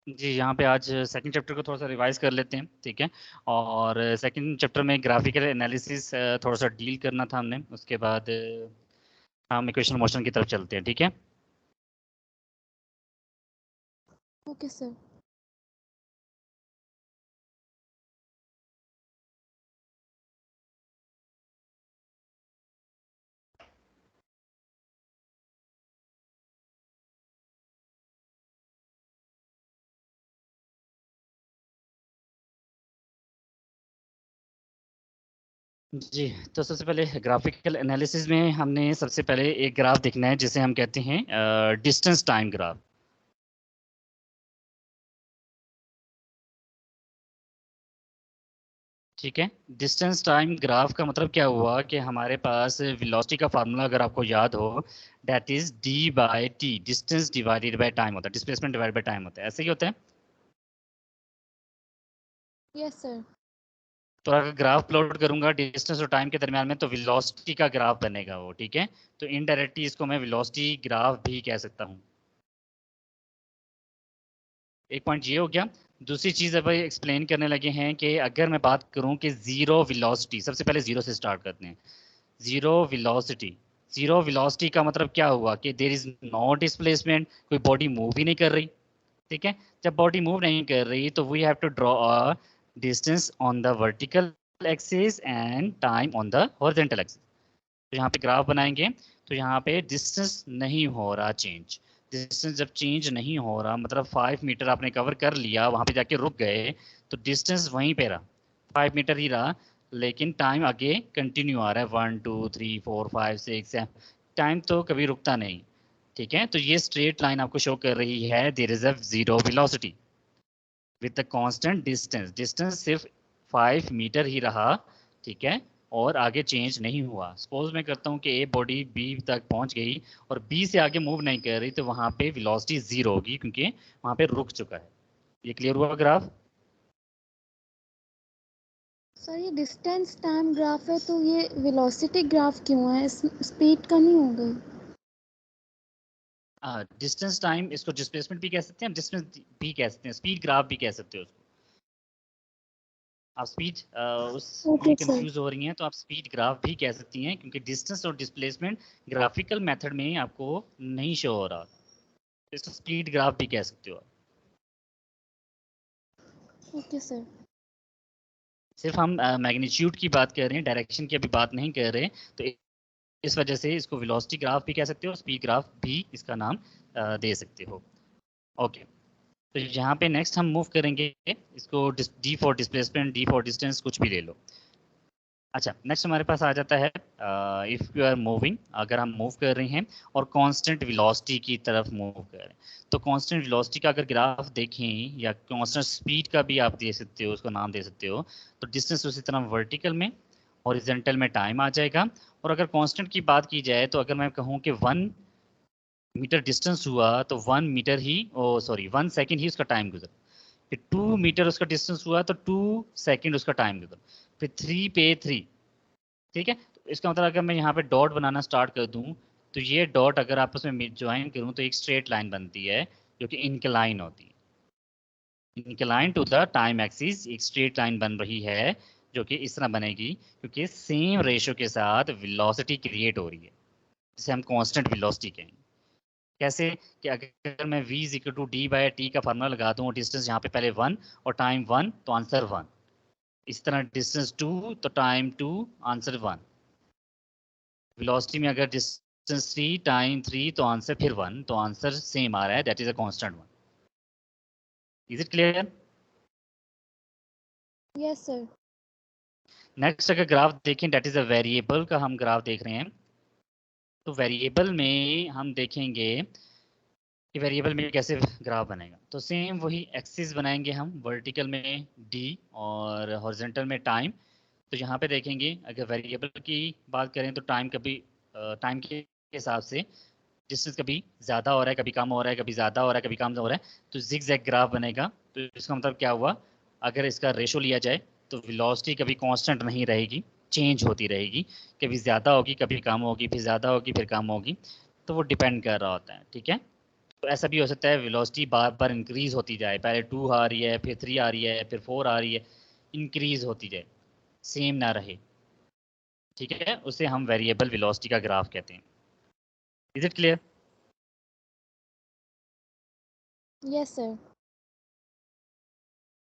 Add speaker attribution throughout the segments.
Speaker 1: जी, यहाँ पे आज सेकंड चैप्टर को थोड़ा-सा रिवाइज़ कर लेते हैं, ठीक है? और सेकंड चैप्टर में ग्राफ़िकल एनालिसिस थोड़ा-सा डील करना था हमने, उसके बाद हम इक्वेशन मोशन की तरफ चलते हैं, ठीक है?
Speaker 2: Okay sir.
Speaker 1: जी, तो सबसे पहले ग्राफ़िकल एनालिसिस में हमने सबसे पहले एक ग्राफ़ देखना है जिसे हम कहते हैं डिस्टेंस टाइम ग्राफ़। ठीक है? डिस्टेंस टाइम ग्राफ का मतलब क्या हुआ कि हमारे पास वेलोसिटी का फ़ॉर्मूला अगर आपको याद हो, that is d/t, distance divided by time होता है, डिस्प्लेसमेंट डिवाइडेड बाय टाइम होता है, ऐसे ही होता है?
Speaker 2: Yes sir.
Speaker 1: तो अगर ग्राफ प्लॉट करूँगा डिस्टेंस और टाइम के दरमियान में तो वेलोसिटी का ग्राफ बनेगा वो, ठीक है? तो इनडायरेक्टली इसको मैं वेलोसिटी ग्राफ भी कह सकता हूँ। एक पॉइंट ये हो गया। दूसरी चीज़ अब एक्सप्लेन करने लगे हैं कि अगर मैं बात करूँ कि ज़ीरो वेलोसिटी, सबसे पहले ज़ीरो से स्टार्ट करते हैं। ज़ीरो वेलोसिटी, ज़ीरो वेलोसिटी का मतलब क्या हुआ कि देयर इज़ नो डिस्प्लेसमेंट, कोई बॉडी मूव ही नहीं कर रही, ठीक है? जब बॉडी मूव नहीं कर रही तो we have to draw a distance on the vertical axis and time on the horizontal axis. तो यहाँ पे ग्राफ बनाएंगे तो यहाँ पे डिस्टेंस नहीं हो रहा चेंज। डिस्टेंस जब चेंज नहीं हो रहा मतलब 5 मीटर आपने कवर कर लिया, वहाँ पे जाके रुक गए, तो डिस्टेंस वहीं पे रहा, 5 मीटर ही रहा, लेकिन टाइम आगे कंटिन्यू आ रहा है, 1 2 3 4 5 6 टाइम तो कभी रुकता नहीं, ठीक है? तो ये स्ट्रेट लाइन आपको शो कर रही है there is a zero velocity with the constant distance. Distance सिर्फ 5 मीटर ही रहा, ठीक है? और आगे चेंज नहीं हुआ। सपोज मैं करता हूँ कि ए बॉडी बी तक पहुंच गई और बी से आगे मूव नहीं कर रही, तो वहां पे वेलोसिटी जीरो होगी क्योंकि वहां पे रुक चुका है। ये क्लियर हुआ ग्राफ?
Speaker 2: सर ये डिस्टेंस टाइम ग्राफ है तो ये वेलोसिटी ग्राफ क्यों है? स्पीड का नहीं हो गई?
Speaker 1: डिस्टेंस टाइम, इसको डिस्प्लेसमेंट भी कह सकते हैं, डिस्टेंस भी कह सकते हैं, स्पीड ग्राफ भी कह सकते हो उसको। आप स्पीड
Speaker 2: ओके
Speaker 1: उसमें
Speaker 2: सर।
Speaker 1: कंफ्यूज हो रही हैं तो आप स्पीड ग्राफ भी कह सकती हैं, क्योंकि डिस्टेंस और डिस्प्लेसमेंट ग्राफिकल मेथड में आपको नहीं शो हो रहा, इसको स्पीड ग्राफ भी कह सकते हो आप।
Speaker 2: Okay sir.
Speaker 1: सिर्फ हम मैग्नीट्यूड की बात कर रहे हैं, डायरेक्शन की अभी बात नहीं कर रहे, तो इस वजह से इसको वेलोसिटी ग्राफ भी कह सकते हो, स्पीड ग्राफ भी इसका नाम दे सकते हो। ओके, तो यहाँ पे नेक्स्ट हम मूव करेंगे इसको, D for displacement, D for distance, कुछ भी ले लो। अच्छा, नेक्स्ट हमारे पास आ जाता है इफ़ यू आर मूविंग, अगर हम मूव कर रहे हैं और कांस्टेंट वेलोसिटी की तरफ मूव कर रहे हैं, तो कांस्टेंट वेलोसिटी का अगर ग्राफ देखें या कांस्टेंट स्पीड का भी आप दे सकते हो, उसको नाम दे सकते हो, तो डिस्टेंस उसी तरह वर्टिकल में, हॉरिजॉन्टल में टाइम आ जाएगा। और अगर कांस्टेंट की बात की जाए तो अगर मैं कहूँ कि 1 मीटर डिस्टेंस हुआ तो 1 मीटर ही, ओ सॉरी 1 सेकेंड ही उसका टाइम गुजरा। फिर 2 मीटर उसका डिस्टेंस हुआ तो 2 सेकेंड उसका टाइम गुजरा। फिर 3 पे 3, ठीक है? तो इसका मतलब अगर मैं यहाँ पे डॉट बनाना स्टार्ट कर दूँ, तो ये डॉट अगर आपस में ज्वाइन करूँ तो एक स्ट्रेट लाइन बनती है जो कि इंक्लाइन होती है। Incline to the time axis एक स्ट्रेट लाइन बन रही है जो कि इस तरह बनेगी क्योंकि सेम रेशो के साथ वेलोसिटी क्रिएट हो रही है, जिसे हम कांस्टेंट वेलोसिटी कहेंगे। कैसे कि अगर मैं v is equal to D by T का फार्मूला लगा दूँ और डिस्टेंस यहाँ पे पहले 1 और टाइम 1 तो आंसर 1, इस तरह डिस्टेंस 2 तो टाइम 2, आंसर 1। वेलोसिटी में अगर डिस्टेंस 3 टाइम 3 तो आंसर फिर 1, तो आंसर सेम आ रहा है, that is a constant 1। Is it clear?
Speaker 2: Yes sir.
Speaker 1: Next अगर ग्राफ देखें, दैट इज अ वेरिएबल का हम ग्राफ देख रहे हैं, तो वेरिएबल में हम देखेंगे कि वेरिएबल में कैसे ग्राफ बनेगा। तो सेम वही एक्सिस बनाएंगे हम, वर्टिकल में डी और हॉरिजॉन्टल में टाइम। तो यहाँ पे देखेंगे अगर वेरिएबल की बात करें तो टाइम कभी टाइम के हिसाब से डिस्टेंस कभी ज़्यादा हो रहा है, कभी कम हो रहा है, कभी ज़्यादा हो रहा है, कभी कम हो रहा है, तो जिग जैग ग्राफ बनेगा। तो इसका मतलब क्या हुआ, अगर इसका रेशो लिया जाए तो वेलोसिटी कभी कांस्टेंट नहीं रहेगी, चेंज होती रहेगी, कभी ज़्यादा होगी, कभी कम होगी, फिर ज़्यादा होगी, फिर कम होगी, तो वो डिपेंड कर रहा होता है, ठीक है? तो ऐसा भी हो सकता है वेलोसिटी बार बार इंक्रीज होती जाए, पहले 2 आ रही है, फिर 3 आ रही है, फिर 4 आ रही है, इंक्रीज होती जाए, सेम ना रहे। ठीक है, उसे हम वेरिएबल वेलोसिटी का ग्राफ कहते हैं। Is it clear?
Speaker 2: Yes sir.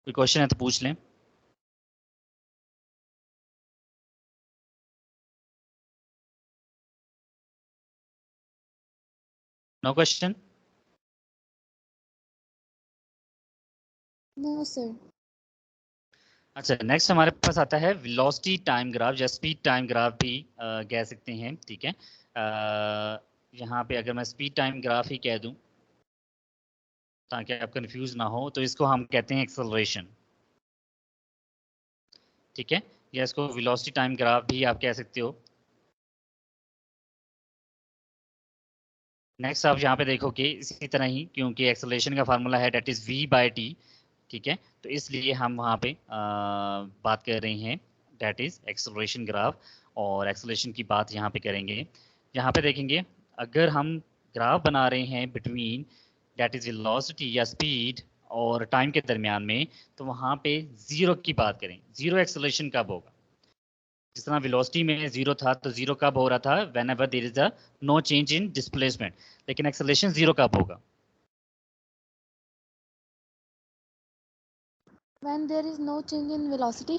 Speaker 1: कोई क्वेश्चन है तो पूछ लें। No question?
Speaker 2: No sir.
Speaker 1: अच्छा, नेक्स्ट हमारे पास आता है वेलोसिटी टाइम ग्राफ या स्पीड टाइम ग्राफ भी कह सकते हैं। ठीक है, यहाँ पे अगर मैं स्पीड टाइम ग्राफ ही कह दूं ताकि आप कंफ्यूज ना हो, तो इसको हम कहते हैं एक्सेलरेशन। ठीक है, या इसको वेलोसिटी टाइम ग्राफ भी आप कह सकते हो। नेक्स्ट आप यहाँ पे देखोगे इसी तरह ही, क्योंकि एक्सेलरेशन का फार्मूला है that is v by T. ठीक है, तो इसलिए हम वहाँ पे बात कर रहे हैं डेट इज एक्सेलरेशन ग्राफ, और एक्सेलरेशन की बात यहाँ पे करेंगे। यहाँ पे देखेंगे, अगर हम ग्राफ बना रहे हैं बिटवीन डेट इज वेलोसिटी या स्पीड और टाइम के दरमियान में, तो वहाँ पे जीरो की बात करें, जीरो एक्सेलरेशन कब होगा। जिस तरह वेलोसिटी में जीरो था, तो जीरो कब हो रहा था, whenever there is a no change in displacement. लेकिन एक्सेलरेशन जीरो कब होगा?
Speaker 2: When there is no change in velocity.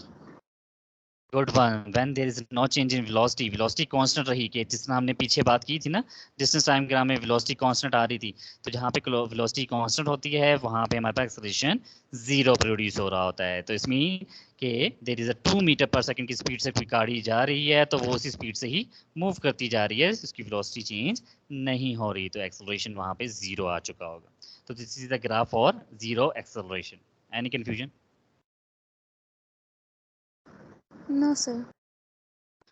Speaker 1: Good one, when there is no change in velocity, velocity constant रही, कि जिस तरह हमने पीछे बात की थी ना, डिस्टेंस टाइम ग्राफ में वेलोसिटी कांस्टेंट आ रही थी, तो जहाँ पे वेलोसिटी कांस्टेंट होती है वहाँ पे हमारे पास एक्सेलरेशन जीरो प्रोड्यूस हो रहा होता है। तो इसमें कि देयर इज अ 2 मीटर पर सेकंड की स्पीड से कोई गाड़ी जा रही है, तो वो उसी स्पीड से ही मूव करती जा रही है, उसकी वेलोसिटी चेंज नहीं हो रही, तो एक्सेलरेशन वहाँ पे जीरो आ चुका होगा। तो this is the graph for zero acceleration. Any confusion?
Speaker 2: No sir.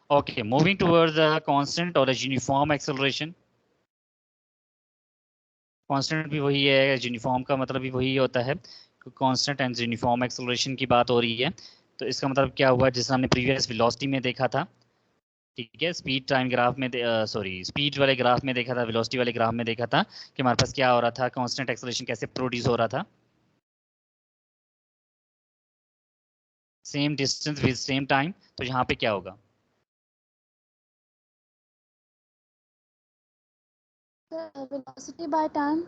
Speaker 1: Okay, moving towards a constant or a uniform acceleration. Constant भी वही है, यूनिफॉर्म का मतलब भी वही होता है। कांस्टेंट एंड यूनिफॉर्म एक्सेलरेशन की बात हो रही है, तो इसका मतलब क्या हुआ, जिस हमने प्रीवियस वेलोसिटी में देखा था। ठीक है, स्पीड टाइम ग्राफ में, सॉरी स्पीड वाले ग्राफ में देखा था, वेलोसिटी वाले ग्राफ में देखा था कि हमारे पास क्या हो रहा था, कांस्टेंट एक्सेलरेशन कैसे प्रोड्यूस हो रहा था। Same distance with same time, तो यहाँ पे क्या होगा?
Speaker 2: Sir, velocity by time.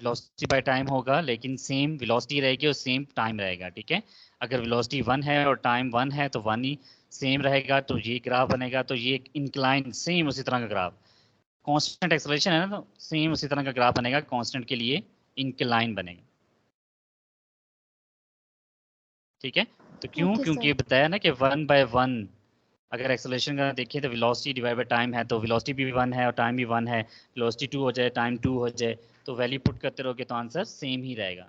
Speaker 1: Velocity by time होगा, लेकिन सेम वेलोसिटी रहेगी और सेम टाइम रहेगा। ठीक है, अगर वेलोसिटी 1 है और टाइम 1 है तो 1 ही सेम रहेगा, तो ये ग्राफ बनेगा, तो ये इंक्लाइन सेम उसी तरह का ग्राफ। कांस्टेंट एक्सेलरेशन है ना, तो सेम उसी तरह का ग्राफ बनेगा, कांस्टेंट के लिए इंक्लाइन बनेगा। ठीक है, तो क्यों,
Speaker 2: Okay
Speaker 1: क्योंकि
Speaker 2: sir.
Speaker 1: ये बताया ना कि 1/1, अगर एक्सेलरेशन का देखिए तो वेलोसिटी डिवाइड बाय टाइम है, तो वेलोसिटी भी 1 है और टाइम भी 1 है। वेलोसिटी 2 हो जाए, टाइम 2 हो जाए, तो वैल्यू पुट करते रहोगे तो आंसर सेम ही रहेगा।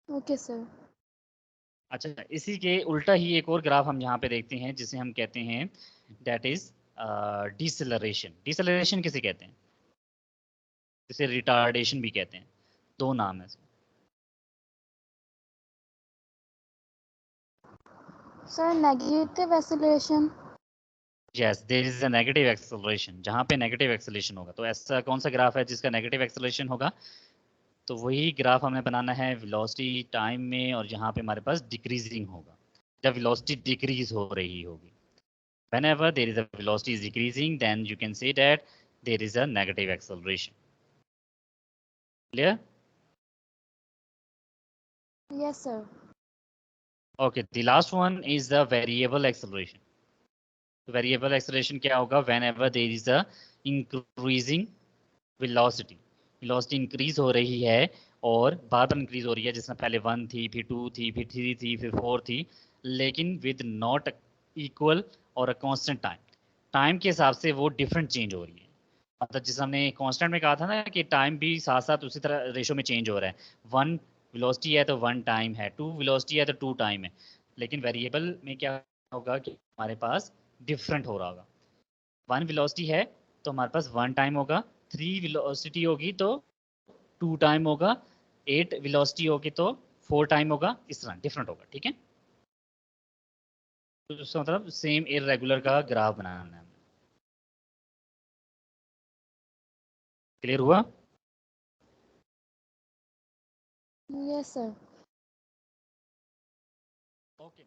Speaker 2: Okay sir.
Speaker 1: अच्छा, इसी के उल्टा ही एक और ग्राफ हम यहाँ पे देखते हैं, जिसे हम कहते हैं डेट इज डिसेलरेशन। डिसेलरेशन किसे कहते हैं? जिसे रिटार्डेशन भी कहते हैं, दो नाम है।
Speaker 2: Sir, negative acceleration.
Speaker 1: Yes, there is a negative acceleration. जहाँ पे नेगेटिव एक्सेलरेशन होगा, तो ऐसा कौन सा ग्राफ है जिसका नेगेटिव एक्सेलरेशन होगा? तो वही ग्राफ हमें बनाना है वेलोसिटी टाइम में, और यहाँ पे हमारे पास डिक्रीजिंग होगा, जब वेलोसिटी डिक्रीज हो रही होगी। whenever there is a velocity is decreasing, then you can say that there is a negative acceleration. Clear?
Speaker 2: Yes sir.
Speaker 1: Okay, the last one is the variable acceleration. Variable acceleration क्या होगा? Whenever there is a increasing velocity, velocity increase हो रही है और बार बार increase हो रही है, जिसमें पहले 1 थी, फिर 2 थी, फिर 3 थी, फिर 4 थी, लेकिन with not equal और a constant time, टाइम के हिसाब से वो डिफरेंट चेंज हो रही है। मतलब जिस हमने कांस्टेंट में कहा था ना कि टाइम भी साथ साथ उसी तरह रेशो में चेंज हो रहा है। 1 वेलोसिटी है तो 1 टाइम है, 2 वेलोसिटी है तो 2 टाइम है। लेकिन वेरिएबल में क्या होगा कि हमारे पास डिफरेंट हो रहा होगा। 1 वेलोसिटी है तो हमारे पास 1 टाइम होगा, 3 वेलोसिटी होगी तो 2 टाइम होगा, 8 वेलोसिटी होगी तो 4 टाइम होगा, इस तरह डिफरेंट होगा। ठीक है, तो इसका मतलब सेम इरेगुलर का ग्राफ बनाना है। क्लियर हुआ?
Speaker 2: Yes sir.
Speaker 1: Okay,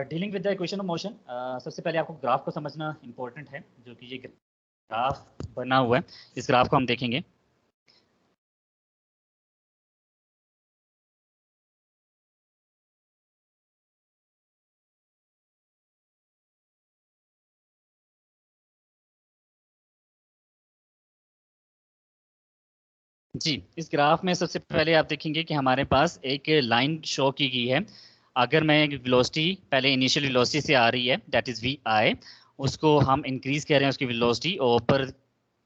Speaker 1: dealing with the equation of motion, सबसे पहले आपको ग्राफ को समझना इंपॉर्टेंट है, जो कि ये ग्राफ बना हुआ है। इस ग्राफ को हम देखेंगे। जी, इस ग्राफ में सबसे पहले आप देखेंगे कि हमारे पास एक लाइन शो की गई है। अगर मैं वेलोसिटी पहले इनिशियल वेलोसिटी से आ रही है, दैट इज वी आई, उसको हम इंक्रीज कर रहे हैं, उसकी वेलोसिटी ऊपर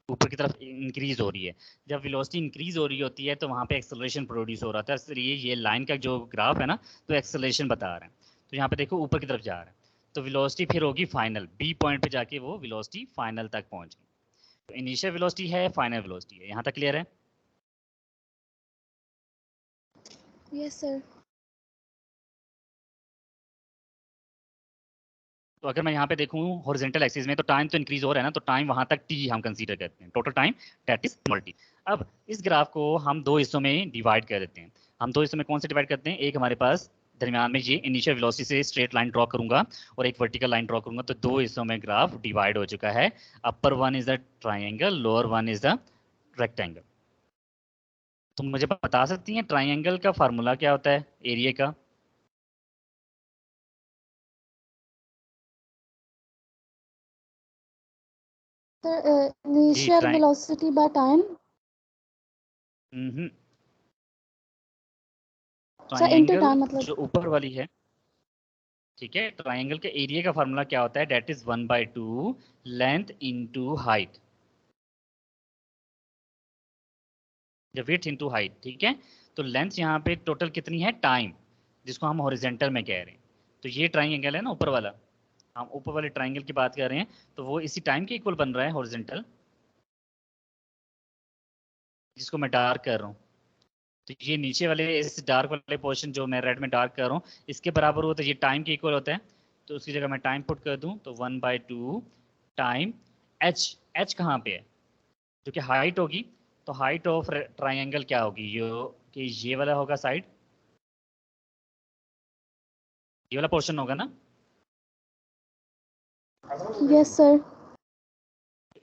Speaker 1: ऊपर की तरफ इंक्रीज हो रही है। जब वेलोसिटी इंक्रीज हो रही होती है तो वहाँ पे एक्सेलरेशन प्रोड्यूस हो रहा था, इसलिए ये लाइन का जो ग्राफ है ना, तो एक्सेलरेशन बता रहा है। तो यहाँ पे देखो ऊपर की तरफ जा रहा है, तो वेलोसिटी फिर होगी फाइनल, बी पॉइंट पे जाके वो वेलोसिटी फाइनल तक पहुँच गई। तो इनिशियल वेलोसिटी है, फाइनल वेलोसिटी है। यहाँ तक क्लियर है?
Speaker 2: Yes sir.
Speaker 1: तो अगर मैं यहाँ पे देखूँ हॉरिजॉन्टल एक्सिस में, तो टाइम तो इंक्रीज हो रहा है ना, तो टाइम वहाँ तक टी हम कंसीडर करते हैं, total time that is multi. अब इस ग्राफ को हम दो हिस्सों में डिवाइड कर देते हैं। हम दो हिस्सों में कौन से डिवाइड करते हैं? एक हमारे पास दरमियान में ये इनिशियल वेलोसिटी से स्ट्रेट लाइन ड्रॉ करूंगा और एक वर्टिकल लाइन ड्रॉ करूंगा, तो दो हिस्सों में ग्राफ डिवाइड हो चुका है। Upper one is the triangle, lower one is the rectangle. तो मुझे बता सकती हैं ट्राइंगल का फार्मूला क्या होता है एरिया का?
Speaker 2: Sir
Speaker 1: ji,
Speaker 2: initial velocity by time. Sir into
Speaker 1: triangle
Speaker 2: time मतलब।
Speaker 1: जो ऊपर वाली है, ठीक है, ट्राइंगल के एरिया का फार्मूला क्या होता है? That is 1/2 length into height, या विड्थ इनटू हाइट, ठीक है। तो लेंथ यहाँ पे टोटल कितनी है? टाइम, जिसको हम हॉरिजेंटल में कह रहे हैं। तो ये ट्राइंगल है ना ऊपर वाला, हम ऊपर वाले ट्राइंगल की बात कर रहे हैं, तो वो इसी टाइम के इक्वल बन रहा है हॉरिजेंटल, जिसको मैं डार्क कर रहा हूँ। तो ये नीचे वाले इस डार्क वाले पोर्शन जो मैं रेड में डार्क कर रहा हूँ, इसके बराबर हो, तो ये टाइम के इक्वल होता है। तो उसकी जगह मैं टाइम पुट कर दूँ, तो 1/2 टाइम एच। एच कहाँ पे है? जो कि हाइट होगी। तो हाइट ऑफ ट्राइंगल क्या होगी? ये वाला होगा साइड, ये वाला पोर्शन होगा ना।
Speaker 2: Yes sir.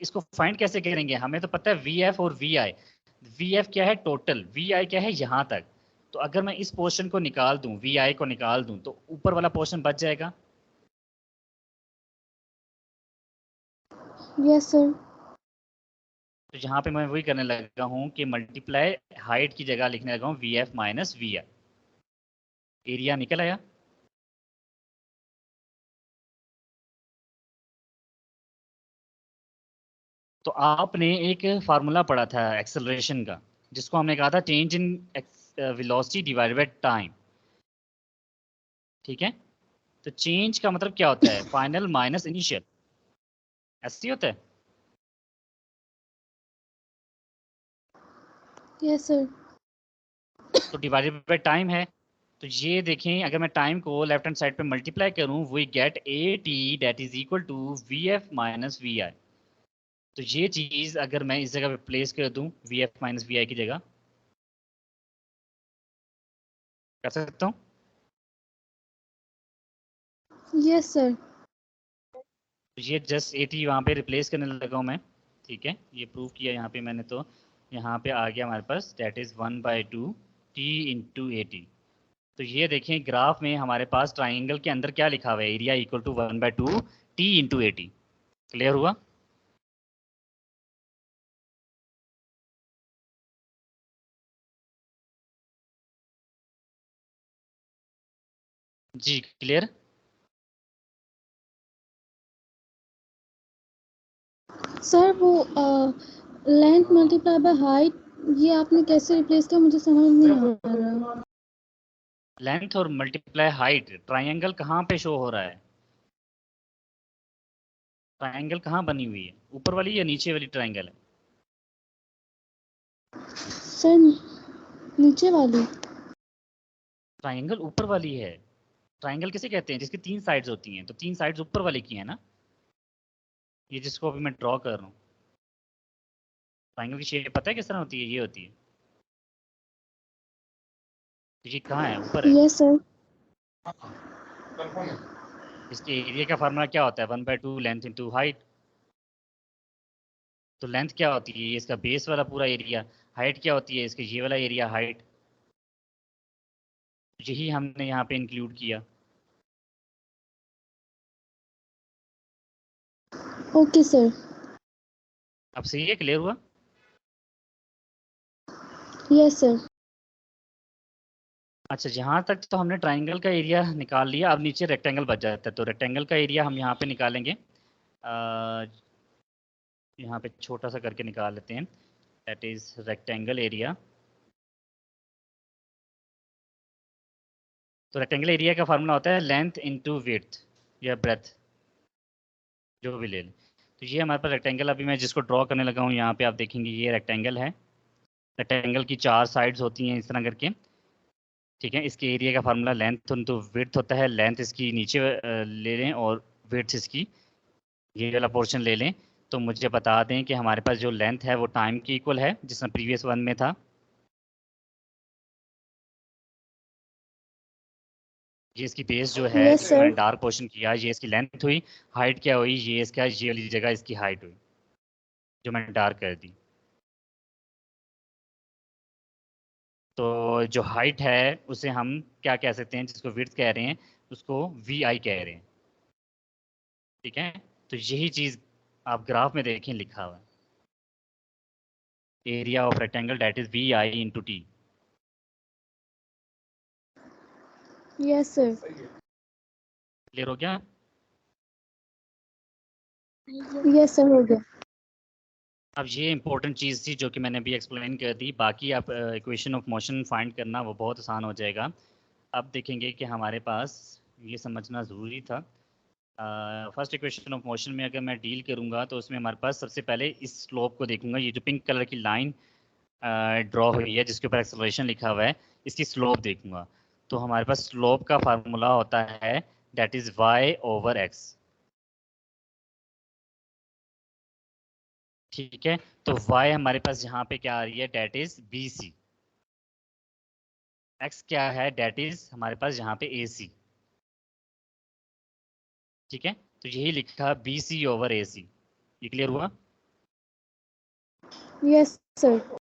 Speaker 1: इसको फाइंड कैसे करेंगे? हमें तो पता है वी एफ और वी आई। वी एफ क्या है? टोटल। वी आई क्या है? यहाँ तक। तो अगर मैं इस पोर्शन को निकाल दूं, वी आई को निकाल दूं, तो ऊपर वाला पोर्शन बच जाएगा।
Speaker 2: Yes sir.
Speaker 1: तो यहाँ पे मैं वही करने लगा हूँ कि मल्टीप्लाई हाइट की जगह लिखने लगा हूँ V F minus V I. Area निकल आया। तो आपने एक फार्मूला पढ़ा था एक्सेलरेशन का, जिसको हमने कहा था change in velocity divided by time, ठीक है। तो चेंज का मतलब क्या होता है? फाइनल माइनस इनिशियल, ऐसे ही होता है।
Speaker 2: Yes sir.
Speaker 1: तो डिवाइडेड बाय टाइम है। तो ये देखें, अगर मैं टाइम को लेफ्ट हैंड साइड पे मल्टीप्लाई करूं, we get A T that is equal to V F minus V I. तो ये चीज़ अगर मैं इस जगह पे प्लेस कर दूं, वी एफ माइनस वी आई की जगह, कर सकता हूँ।
Speaker 2: Yes sir.
Speaker 1: तो ये जस्ट ए टी वहाँ पे रिप्लेस करने लगा हूँ मैं, ठीक है। ये प्रूव किया यहाँ पे मैंने, तो यहाँ पे आ गया हमारे पास that is 1/2 T into A T. तो ये देखें ग्राफ में हमारे पास ट्राइंगल के अंदर क्या लिखा हुआ है? Area equal to 1/2 T into A T. Clear हुआ? जी क्लियर।
Speaker 2: सर वो लेंथ मल्टीप्लाई बाय हाइट, ये आपने कैसे रिप्लेस किया मुझे समझ नहीं आ रहा।
Speaker 1: लेंथ और मल्टीप्लाई हाइट, ट्राइंगल कहाँ पे शो हो रहा है? ट्राइंगल कहाँ बनी हुई है? ऊपर वाली या नीचे वाली ट्राइंगल है?
Speaker 2: सर नीचे वाली।
Speaker 1: ट्राइंगल ऊपर वाली है। ट्राइंगल किसे कहते हैं? जिसकी तीन साइड्स होती हैं, तो तीन साइड्स ऊपर वाले की है ना, ये जिसको अभी मैं ड्रॉ कर रहा हूँ। ट्राइंगल की शेप पता है किस तरह होती है? ये होती है। तो ये कहाँ है? ऊपर है।
Speaker 2: Yes sir.
Speaker 1: इसके एरिया का फार्मूला क्या होता है? 1/2 लेंथ इंटू हाइट। तो लेंथ क्या होती है? ये इसका बेस वाला पूरा एरिया। हाइट क्या होती है? इसका ये वाला एरिया हाइट। यही हमने यहाँ पे इंक्लूड किया।
Speaker 2: Okay sir.
Speaker 1: अब सही है? क्लियर हुआ?
Speaker 2: Yes sir.
Speaker 1: अच्छा, जहाँ तक तो हमने ट्राइंगल का एरिया निकाल लिया, अब नीचे रेक्टेंगल बच जाता है। तो रेक्टेंगल का एरिया हम यहाँ पे निकालेंगे। यहाँ पे छोटा सा करके निकाल लेते हैं। That is rectangle area. तो रेक्टेंगल एरिया का फार्मूला होता है लेंथ इंटू विड्थ या ब्रेथ, जो भी ले लें। तो ये हमारे पास रेक्टेंगल, अभी मैं जिसको ड्रॉ करने लगा हूँ यहाँ पे आप देखेंगे ये रेक्टेंगल है। रेक्टेंगल की 4 साइड्स होती हैं इस तरह करके। ठीक है, इसके एरिया का फार्मूला लेंथ इंटू विड्थ होता है। लेंथ इसकी नीचे ले लें और विड्थ इसकी ये वाला पोर्शन ले लें। तो मुझे बता दें कि हमारे पास जो लेंथ है वो टाइम की इक्वल है, जिसमें प्रीवियस वन में था। ये इसकी बेस जो है,
Speaker 2: यस
Speaker 1: जिसको
Speaker 2: सर।
Speaker 1: मैंने डार्क पोर्शन किया, ये इसकी लेंथ हुई। हाइट क्या हुई? ये इसका ये वाली जगह इसकी हाइट हुई, जो मैंने डार्क कर दी। तो जो हाइट है उसे हम क्या कह सकते हैं? जिसको विड्थ कह रहे हैं उसको वी आई कह रहे हैं। ठीक है, तो यही चीज़ आप ग्राफ में देखें लिखा हुआ है, area of rectangle that is V I into T.
Speaker 2: Yes sir.
Speaker 1: Clear हो गया?
Speaker 2: यस सर, हो गया।
Speaker 1: अब ये इंपॉर्टेंट चीज़ थी जो कि मैंने अभी एक्सप्लेन कर दी। बाकी आप इक्वेशन ऑफ मोशन फाइंड करना वो बहुत आसान हो जाएगा। अब देखेंगे कि हमारे पास ये समझना ज़रूरी था। फर्स्ट इक्वेशन ऑफ मोशन में अगर मैं डील करूँगा तो उसमें हमारे पास सबसे पहले इस स्लोप को देखूंगा। ये जो पिंक कलर की लाइन ड्रॉ हुई है जिसके ऊपर एक्सेलरेशन लिखा हुआ है, इसकी स्लोप देखूंगा। तो हमारे पास स्लोप का फार्मूला होता है that is why over x. ठीक है, तो y हमारे पास यहाँ पे क्या आ रही है? That is B C. x क्या है? डेट इज हमारे पास यहाँ पे ए सी। ठीक है, तो यही लिखा बी सी ओवर ए सी। ये क्लियर हुआ?
Speaker 2: Yes sir.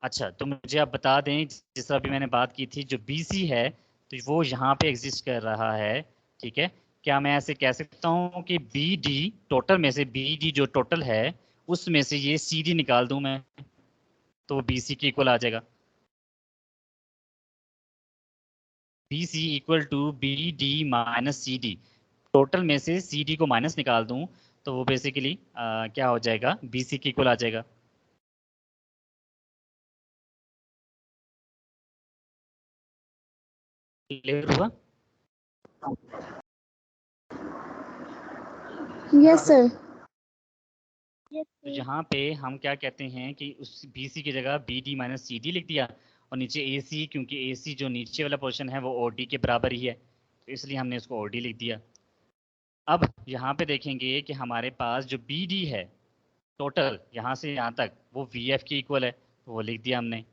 Speaker 1: अच्छा, तो मुझे आप बता दें, जिस तरह अभी मैंने बात की थी, जो बी सी है तो वो यहाँ पे एग्जिस्ट कर रहा है। ठीक है, क्या मैं ऐसे कह सकता हूँ कि बी डी टोटल में से, बी डी जो टोटल है उसमें से ये सी डी निकाल दूँ मैं, तो वो बी सी के इक्वल आ जाएगा। B C equal to B D minus C D. Total में से सी डी को माइनस निकाल दूं तो वो बेसिकली क्या हो जाएगा? बी सी के इक्वल आ जाएगा। क्लियर हुआ?
Speaker 2: Yes sir.
Speaker 1: तो यहाँ पे हम क्या कहते हैं कि उस बी सी की जगह B D minus C D लिख दिया, और नीचे ए सी, क्योंकि ए सी जो नीचे वाला पोर्शन है वो ओ डी के बराबर ही है, तो इसलिए हमने उसको ओ डी लिख दिया। अब यहाँ पे देखेंगे कि हमारे पास जो बी डी है टोटल यहाँ से यहाँ तक, वो वी एफ के इक्वल है, तो वो लिख दिया हमने।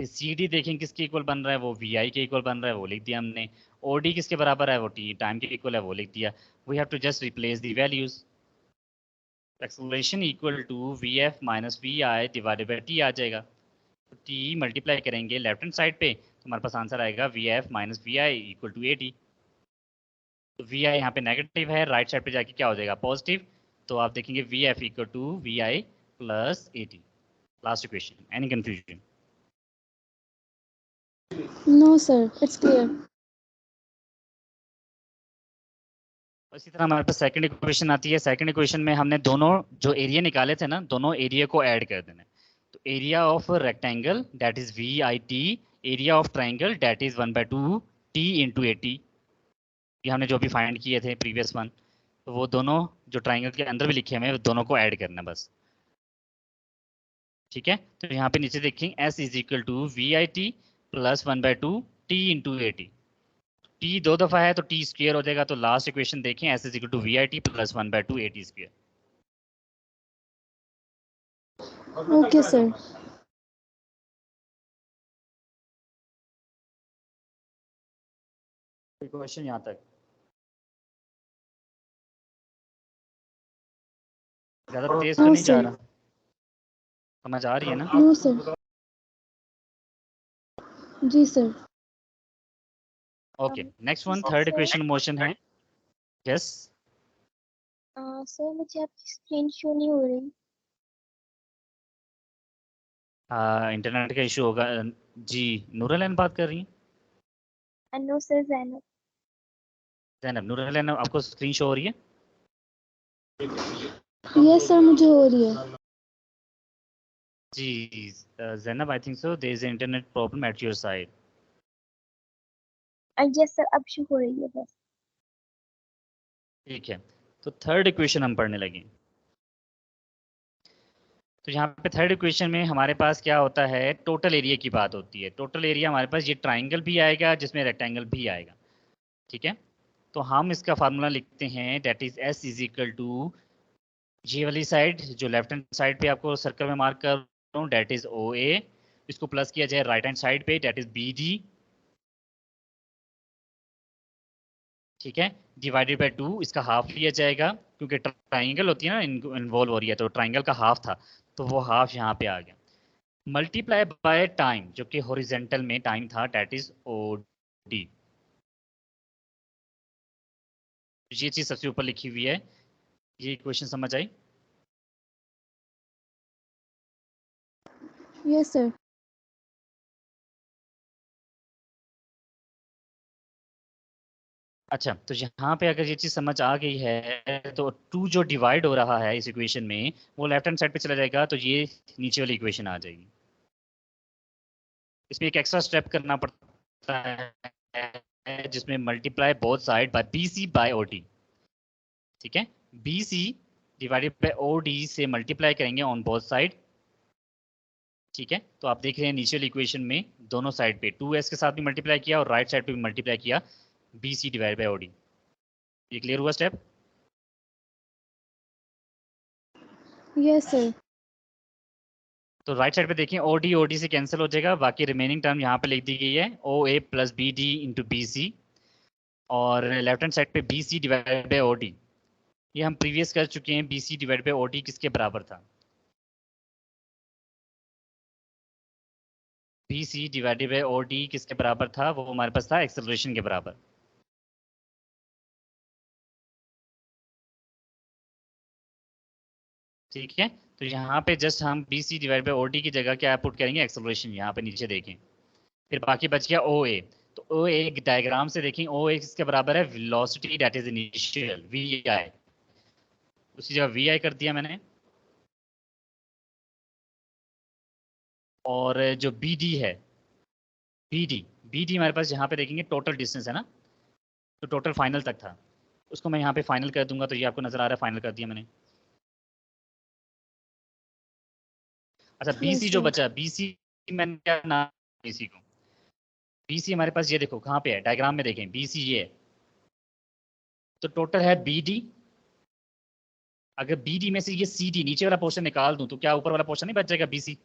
Speaker 1: सी डी देखें किसके इक्वल बन रहा है? वो वी आई के इक्वल बन रहा है, वो लिख दिया हमने। ओ डी किसके बराबर है? वो टी टाइम के इक्वल है, वो लिख दिया। We have to just replace the values. Acceleration equal to V F minus V I divided by T आ जाएगा। तो टी मल्टीप्लाई करेंगे लेफ्ट हैंड साइड पे तो हमारे पास आंसर आएगा V F minus V I equal to A T. तो वी आई यहाँ पे नेगेटिव है, राइट साइड पे जाके क्या हो जाएगा? पॉजिटिव। तो आप देखेंगे V F equal to V I plus A T. Last equation. Any confusion?
Speaker 2: No sir, it's clear.
Speaker 1: इसी तरह हमारे पास सेकंड इक्वेशन आती है। सेकंड इक्वेशन में हमने दोनों जो एरिया निकाले थे ना, दोनों एरिया को ऐड कर देना है। तो area of rectangle that is V I T, area of triangle that is 1/2 T into A T. ये हमने जो भी फाइंड किए थे प्रीवियस वन, तो वो दोनों जो ट्राइंगल के अंदर भी लिखे हुए हैं दोनों को ऐड करना बस। ठीक है, तो यहाँ पे नीचे देखें S is equal to V I T plus 1/2 T into A T. T दो दफा है तो टी स्क्वायर हो जाएगा। तो लास्ट इक्वेशन देखें, S is equal to V I T plus 1/2 A T square.
Speaker 2: Okay sir.
Speaker 1: कोई क्वेश्चन यहाँ तक? ज़्यादा तेज तो
Speaker 2: नो
Speaker 1: नहीं जा
Speaker 2: सर।
Speaker 1: रहा? समझ आ रही है ना?
Speaker 2: No sir. जी sir.
Speaker 1: Okay, next one, third equation motion है। यस।
Speaker 3: सर मुझे आपकी स्क्रीन शो नहीं हो रही।
Speaker 1: इंटरनेट का इशू होगा। जी, नूरलैन बात कर रही हैं?
Speaker 3: No sir, Zainab.
Speaker 1: जैनब, नूरलैन आपको स्क्रीन शो हो रही है?
Speaker 2: यस सर, मुझे हो रही है।
Speaker 1: जी Zainab, I think so there is internet problem at your side.
Speaker 3: Yes sir, अब शो हो रही है बस।
Speaker 1: ठीक है, तो थर्ड इक्वेशन हम पढ़ने लगे। तो यहाँ पे थर्ड इक्वेशन में हमारे पास क्या होता है, टोटल एरिया की बात होती है। टोटल एरिया हमारे पास ये ट्राइंगल भी आएगा जिसमें रेक्टेंगल भी आएगा। ठीक है, तो हम इसका फार्मूला लिखते हैं, that is S is equal to, ये वाली साइड जो लेफ्ट हैंड साइड पे आपको सर्कल में मार्क कर रहा हूँ, दैट इज ओ ए। इसको प्लस किया जाए राइट हैंड साइड पे, दैट इज बी डी। ठीक है, डिवाइडेड बाय 2, इसका हाफ लिया जाएगा क्योंकि ट्राइंगल होती है ना, इन्वॉल्व हो रही है, तो ट्राइंगल का हाफ था तो वो हाफ यहाँ पे आ गया। मल्टीप्लाई बाय टाइम, जो कि हॉरिजेंटल में टाइम था, दैट इज ओ डी। ये चीज सबसे ऊपर लिखी हुई है। ये इक्वेशन समझ आई?
Speaker 2: Yes sir.
Speaker 1: अच्छा, तो यहाँ पे अगर ये चीज समझ आ गई है तो 2 जो डिवाइड हो रहा है इस इक्वेशन में, वो लेफ्ट हैंड साइड पे चला जाएगा, तो ये नीचे वाली इक्वेशन आ जाएगी। इसमें एक एक्स्ट्रा स्टेप करना पड़ता है जिसमें multiply both side by B C by O D. ठीक है, B C divided by O D से मल्टीप्लाई करेंगे ऑन बोथ साइड। ठीक है, तो आप देख रहे हैं नीचे वाली इक्वेशन में दोनों साइड पे 2s के साथ भी मल्टीप्लाई किया और राइट साइड पे भी मल्टीप्लाई किया, B C divide by O D. ये क्लियर हुआ स्टेप?
Speaker 2: Yes sir.
Speaker 1: तो राइट साइड पे देखें, ओ डी से कैंसिल हो जाएगा, बाकी रिमेनिंग टर्म यहाँ पे लिख दी गई है, O A plus B D into B C. और लेफ्ट हैंड साइड पे B C divide by O D, ये हम प्रीवियस कर चुके हैं। B C divide by O D किसके बराबर था? B C divided by O D किसके बराबर था? वो हमारे पास था एक्सेलरेशन के बराबर। ठीक है, तो यहाँ पे जस्ट हम B C divide by O D की जगह क्या पुट करेंगे? एक्सेलरेशन। यहाँ पे नीचे देखें, फिर बाकी बच गया ओ ए। तो ओ ए डायग्राम से देखें, ओ ए किसके बराबर है? Velocity that is initial, V I. उसी जगह वी आई कर दिया मैंने। और जो बी डी है, बी डी हमारे पास यहाँ पे देखेंगे टोटल डिस्टेंस है ना, तो टोटल फाइनल तक था, उसको मैं यहाँ पे फाइनल कर दूंगा, तो ये आपको नजर आ रहा है, फाइनल कर दिया मैंने। अच्छा, बी सी
Speaker 2: यस
Speaker 1: जो
Speaker 2: सर।
Speaker 1: बचा, बी सी मैंने क्या नाम, बी सी को, बी सी हमारे पास ये देखो कहाँ पे है, डायग्राम में देखें, बी सी ये है। तो टोटल है बी डी। अगर बी डी में से ये सी डी नीचे वाला पोर्शन निकाल दूं तो क्या ऊपर वाला पोर्शन नहीं बच जाएगा? B C.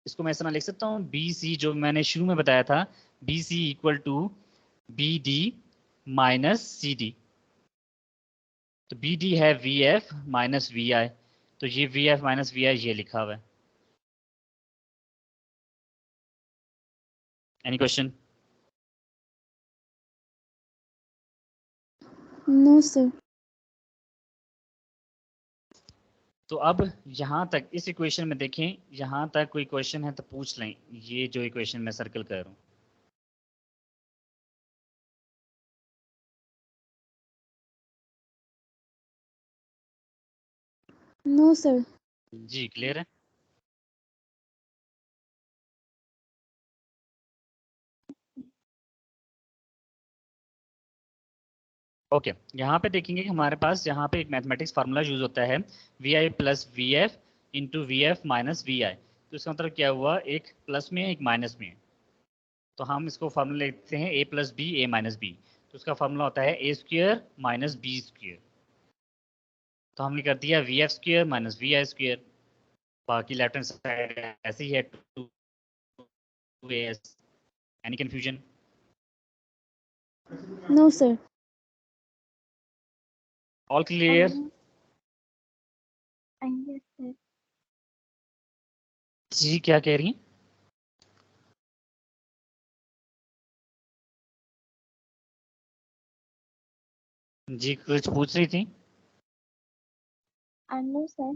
Speaker 1: इसको मैं इस तरह लिख सकता हूँ, बी सी जो मैंने शुरू में बताया था, B C equal to B D minus C D. तो बी डी है V F minus V I, तो ये V F minus V I ये लिखा हुआ है। Any question?
Speaker 2: No sir.
Speaker 1: तो अब यहाँ तक इस इक्वेशन में देखें, यहाँ तक कोई क्वेश्चन है तो पूछ लें, ये जो इक्वेशन मैं सर्कल कर रहा हूँ।
Speaker 2: No sir.
Speaker 1: जी क्लियर है? ओके, यहाँ पे देखेंगे कि हमारे पास यहाँ पे एक मैथमेटिक्स फार्मूला यूज होता है, V I plus V F into V F minus V I. तो इसका मतलब क्या हुआ, एक प्लस में है एक माइनस में है, तो हम इसको फार्मूला लिखते हैं A plus B A minus B. तो उसका फार्मूला होता है A square minus B square. तो हमने कर दिया V F square minus V I square. बाकी लेफ्ट हैंड साइड ऐसे ही है 2as. Any confusion?
Speaker 2: No, sir.
Speaker 1: All clear?
Speaker 3: Yes, sir.
Speaker 1: जी क्या कह रही हैं? जी कुछ पूछ रही थी?
Speaker 3: No, sir.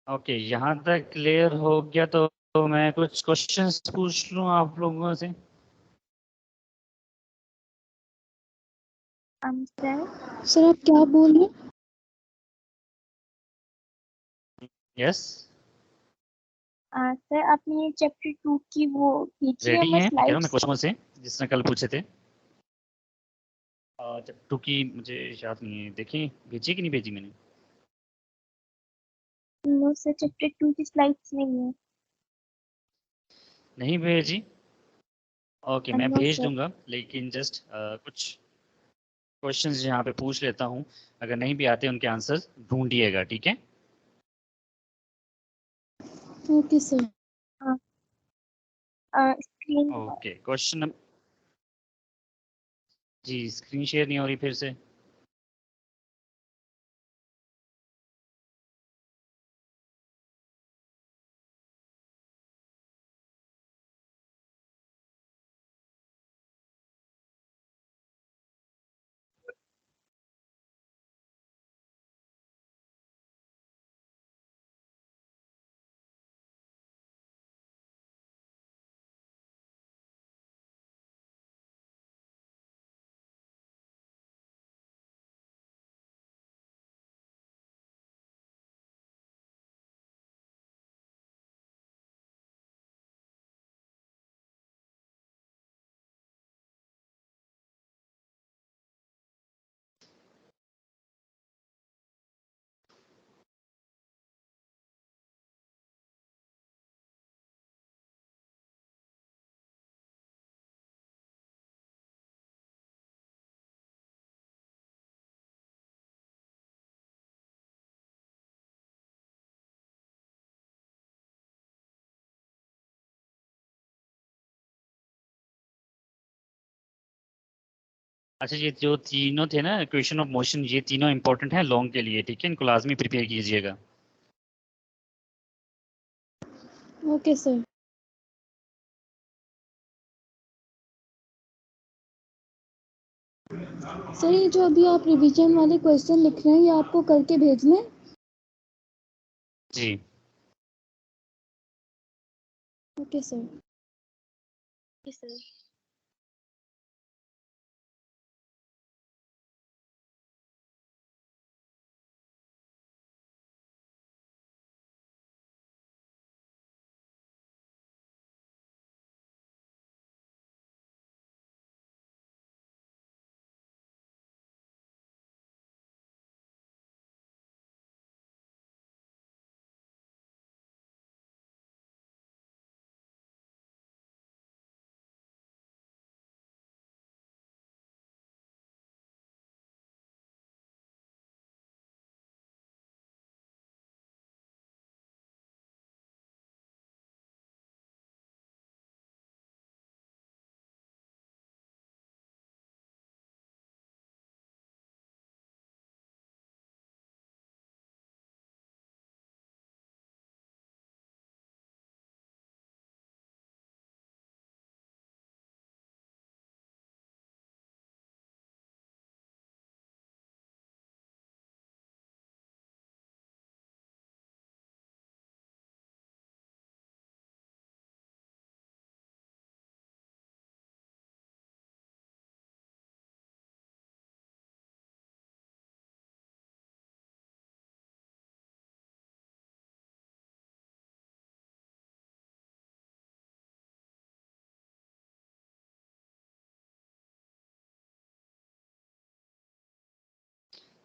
Speaker 1: ओके यहाँ तक क्लियर हो गया तो मैं कुछ क्वेश्चंस पूछ लूँ आप लोगों से.
Speaker 3: Sir.
Speaker 2: सर आप क्या बोल रहे हैं?
Speaker 1: यस.
Speaker 3: सर आपने ये चैप्टर 2 की वो भेजी है
Speaker 1: रेडी
Speaker 3: हमें
Speaker 1: हैं? कह रहा हूँ मैं
Speaker 3: स्लाइड्स?
Speaker 1: क्वेश्चनों से जिसने कल पूछे थे. चैप्टर 2 की मुझे याद नहीं है. देखिए भेजी कि नहीं भेजी मैंने?
Speaker 3: नो सर, चैप्टर 2 की स्लाइड्स नहीं है।
Speaker 1: नहीं भेजी? ओके मैं
Speaker 3: नो
Speaker 1: भेज
Speaker 3: सर।
Speaker 1: दूंगा लेकिन जस्ट कुछ क्वेश्चंस यहाँ पे पूछ लेता हूँ. अगर नहीं भी आते उनके आंसर्स ढूंढिएगा. ठीक है?
Speaker 2: Okay sir.
Speaker 3: Screen
Speaker 1: okay question जी स्क्रीन शेयर नहीं हो रही फिर से. अच्छा ये जो तीनों थे ना इक्वेशन ऑफ मोशन ये तीनों इंपॉर्टेंट हैं लॉन्ग के लिए. ठीक है? इनको लाजमी प्रिपेयर कीजिएगा.
Speaker 2: Okay sir. सर ये जो अभी आप रिवीजन वाले क्वेश्चन लिख रहे हैं ये आपको करके भेजने हैं?
Speaker 1: जी
Speaker 2: ओके सर.
Speaker 3: सर।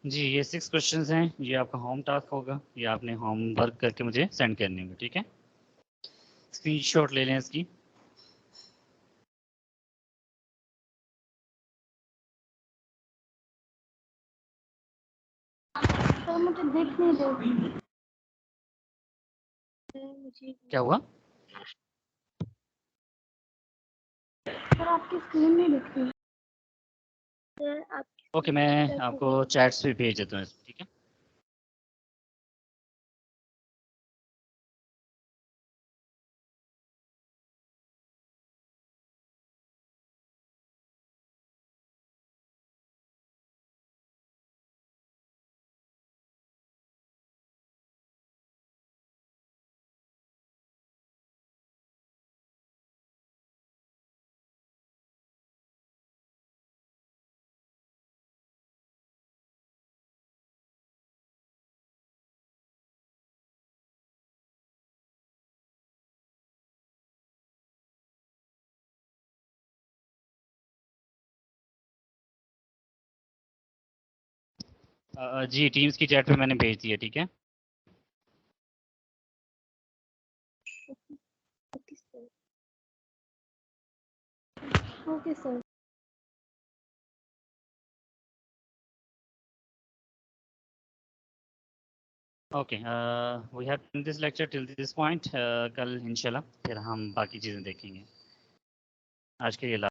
Speaker 1: जी ये 6 क्वेश्चंस हैं. ये आपका होम टास्क होगा. ये आपने होमवर्क करके मुझे सेंड करने होंगे. ठीक है? स्क्रीनशॉट ले लें इसकी.
Speaker 2: सर मुझे दिख नहीं रही।
Speaker 3: मुझे
Speaker 1: क्या हुआ?
Speaker 2: सर आपकी स्क्रीन नहीं दिख रही।
Speaker 3: सर आप
Speaker 1: ओके, मैं आपको चैट्स पे भेज देता हूँ, ठीक है? जी, टीम्स की चैट पे मैंने भेज दिया, ठीक है?
Speaker 3: Okay sir.
Speaker 2: Okay sir.
Speaker 1: Okay, we have this lecture till this point. कल इंशाल्लाह फिर हम बाकी चीज़ें देखेंगे। आज के लिए